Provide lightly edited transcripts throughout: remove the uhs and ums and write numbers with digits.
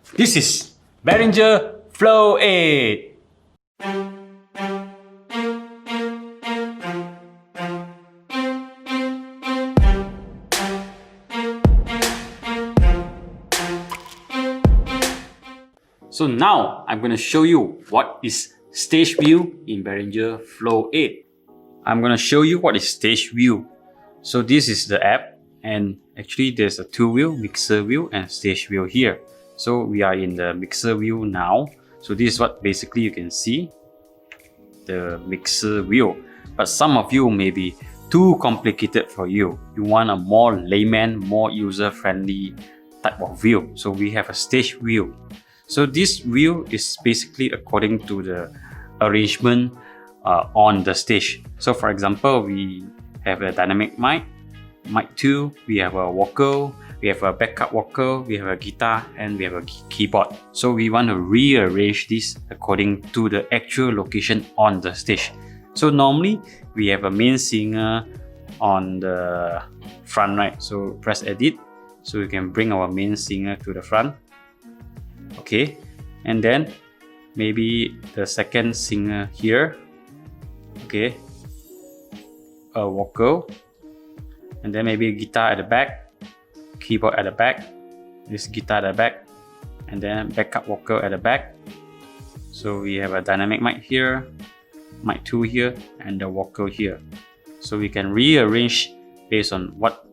This is Behringer Flow 8. So now I'm going to show you what is stage view in Behringer Flow 8. I'm going to show you what is stage view. So this is the app, and actually there's a two view, mixer view and stage view here. So we are in the mixer view now. So this is what basically you can see, the mixer view. But some of you may be too complicated for you. You want a more layman, more user-friendly type of view. So we have a stage view. So this view is basically according to the arrangement on the stage. So for example, we have a dynamic mic 2, we have a vocal, we have a backup vocal, we have a guitar, and we have a keyboard. So we want to rearrange this according to the actual location on the stage. So normally we have a main singer on the front, right? So press edit, so we can bring our main singer to the front. Okay, and then maybe the second singer here. Okay, a vocal, and then maybe a guitar at the back, keyboard at the back, this guitar at the back, and then backup vocal at the back. So we have a dynamic mic here, mic 2 here, and the vocal here. So we can rearrange based on what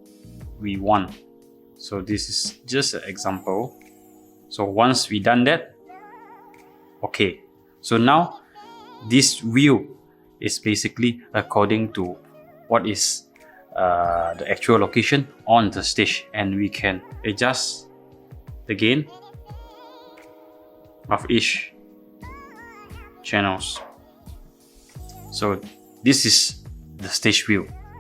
we want. So this is just an example. So once we done that, okay, so now this view is basically according to what is the actual location on the stage, and we can adjust the gain of each channels. So this is the stage view.